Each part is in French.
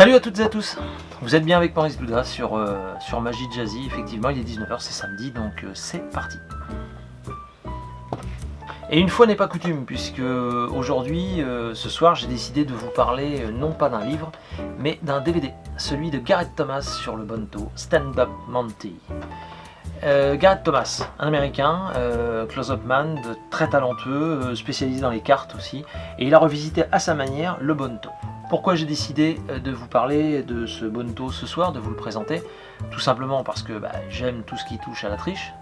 Salut à toutes et à tous, vous êtes bien avec Maurice Bouda sur Magie Jazzy. Effectivement il est 19h, c'est samedi, donc c'est parti. Et une fois n'est pas coutume, puisque aujourd'hui, ce soir, j'ai décidé de vous parler non pas d'un livre, mais d'un DVD, celui de Garrett Thomas sur le Bonto, Stand Up Monty. Garrett Thomas, un américain, close-up man, très talentueux, spécialisé dans les cartes aussi, et il a revisité à sa manière le Bonto. Pourquoi j'ai décidé de vous parler de ce Bonto ce soir, de vous le présenter? Tout simplement parce que j'aime tout ce qui touche à la triche.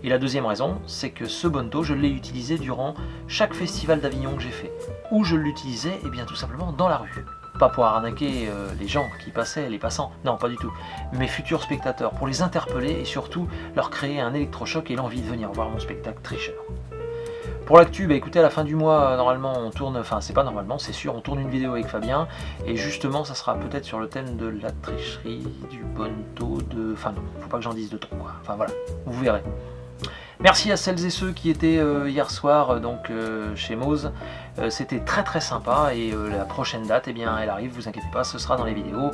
Et la deuxième raison, c'est que ce Bonto, je l'ai utilisé durant chaque festival d'Avignon que j'ai fait. Où je l'utilisais, eh bien tout simplement dans la rue. Pas pour arnaquer les gens qui passaient, les passants, non pas du tout. Mes futurs spectateurs, pour les interpeller et surtout leur créer un électrochoc et l'envie de venir voir mon spectacle tricheur. Pour l'actu, écoutez, à la fin du mois, normalement on tourne, enfin c'est pas normalement, c'est sûr, on tourne une vidéo avec Fabien, et justement ça sera peut-être sur le thème de la tricherie, du Bonto, enfin non, faut pas que j'en dise de trop, quoi. Enfin voilà, vous verrez. Merci à celles et ceux qui étaient hier soir chez Mose, c'était très sympa, et la prochaine date, eh bien elle arrive, vous inquiétez pas, ce sera dans les vidéos.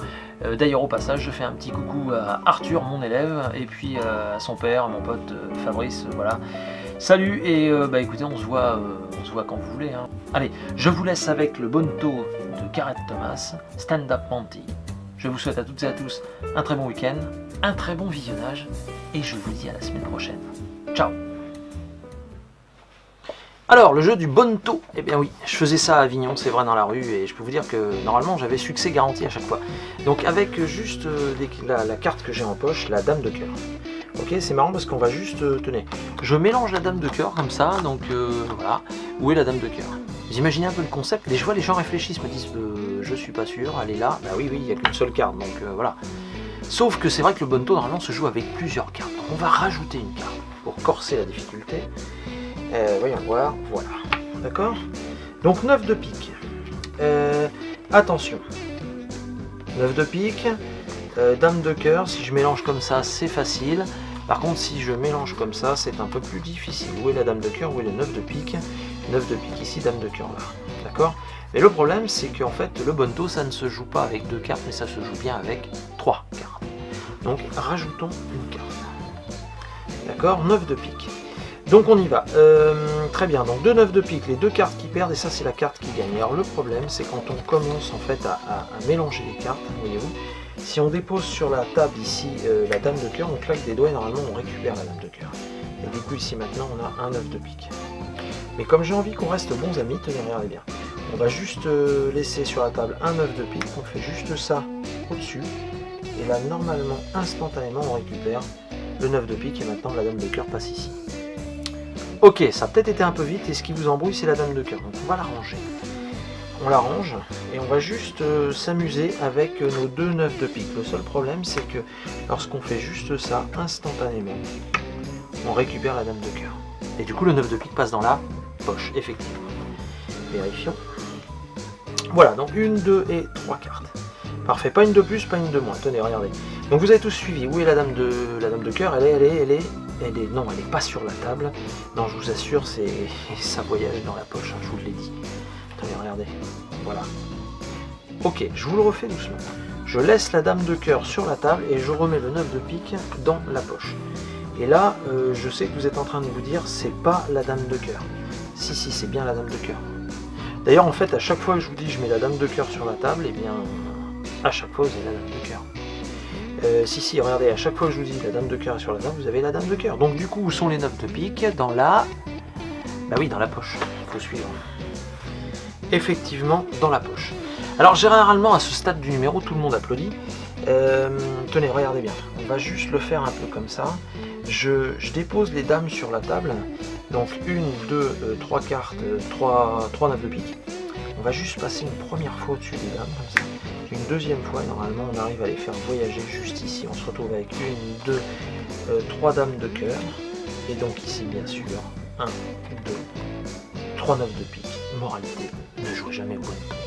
D'ailleurs au passage, je fais un petit coucou à Arthur, mon élève, et puis à son père, mon pote Fabrice, voilà. Salut, et écoutez, on se voit quand vous voulez, hein. Allez, je vous laisse avec le Bonto de Garrett Thomas, Stand Up Monty. Je vous souhaite à toutes et à tous un très bon week-end, un très bon visionnage, et je vous dis à la semaine prochaine. Ciao. Alors, le jeu du Bonto, eh bien oui, je faisais ça à Avignon, c'est vrai, dans la rue, et je peux vous dire que normalement j'avais succès garanti à chaque fois. Donc avec juste la carte que j'ai en poche, la dame de cœur. Ok, c'est marrant parce qu'on va juste, tenez, je mélange la dame de cœur comme ça, donc voilà, où est la dame de cœur? Vous imaginez un peu le concept, et je vois les gens réfléchissent, me disent, je suis pas sûr, elle est là, bah oui, il n'y a qu'une seule carte, donc voilà. Sauf que c'est vrai que le Bonto, normalement, se joue avec plusieurs cartes, donc on va rajouter une carte pour corser la difficulté. Voyons voir, voilà, d'accord. Donc 9 de pique, attention, 9 de pique, dame de cœur, si je mélange comme ça, c'est facile. Par contre, si je mélange comme ça, c'est un peu plus difficile. Où est la dame de cœur? Où est le 9 de pique? 9 de pique ici, dame de cœur là. D'accord? Mais le problème, c'est qu'en fait, le Bonto, ça ne se joue pas avec 2 cartes, mais ça se joue bien avec 3 cartes. Donc, rajoutons une carte. D'accord? 9 de pique. Donc, on y va. Très bien. Donc, 2 9 de pique, les 2 cartes qui perdent, et ça, c'est la carte qui gagne. Alors, le problème, c'est quand on commence, en fait, à mélanger les cartes, voyez-vous, si on dépose sur la table ici la dame de cœur, on claque des doigts et normalement on récupère la dame de cœur. Et du coup ici maintenant on a un 9 de pique. Mais comme j'ai envie qu'on reste bons amis, tenez, regardez bien. On va juste laisser sur la table un 9 de pique, on fait juste ça au-dessus. Et là normalement, instantanément, on récupère le 9 de pique et maintenant la dame de cœur passe ici. Ok, ça a peut-être été un peu vite et ce qui vous embrouille c'est la dame de cœur. Donc on va la ranger. On la range et on va juste s'amuser avec nos 2 9 de pique. Le seul problème c'est que lorsqu'on fait juste ça, instantanément, on récupère la dame de cœur. Et du coup le 9 de pique passe dans la poche, effectivement. Vérifions. Voilà, donc 1, 2 et 3 cartes. Parfait, pas une de plus, pas une de moins. Tenez, regardez. Donc vous avez tous suivi. Où est la dame de cœur? Elle est... Non, elle n'est pas sur la table. Non, je vous assure, ça voyage dans la poche, hein, je vous l'ai dit. Attendez, regardez, voilà. Ok, je vous le refais doucement. Je laisse la dame de cœur sur la table et je remets le 9 de pique dans la poche. Et là, je sais que vous êtes en train de vous dire, c'est pas la dame de cœur. Si, c'est bien la dame de cœur. D'ailleurs, en fait, à chaque fois que je vous dis je mets la dame de cœur sur la table, et bien, à chaque fois, vous avez la dame de cœur. Si, regardez, à chaque fois que je vous dis la dame de cœur est sur la table, vous avez la dame de cœur. Donc du coup, où sont les 9 de pique? Dans la... Bah oui, dans la poche. Il faut suivre. Effectivement dans la poche. Alors généralement à ce stade du numéro tout le monde applaudit. Tenez, regardez bien, on va juste le faire un peu comme ça. Je dépose les dames sur la table, donc 1, 2, 3 cartes, 3 9 de pique. On va juste passer une première fois au-dessus des dames comme ça, une deuxième fois et normalement on arrive à les faire voyager juste ici. On se retrouve avec 1, 2, 3 dames de cœur et donc ici bien sûr 1, 2, 3 9 de pique. Moralité, ne jouez jamais au Bonto.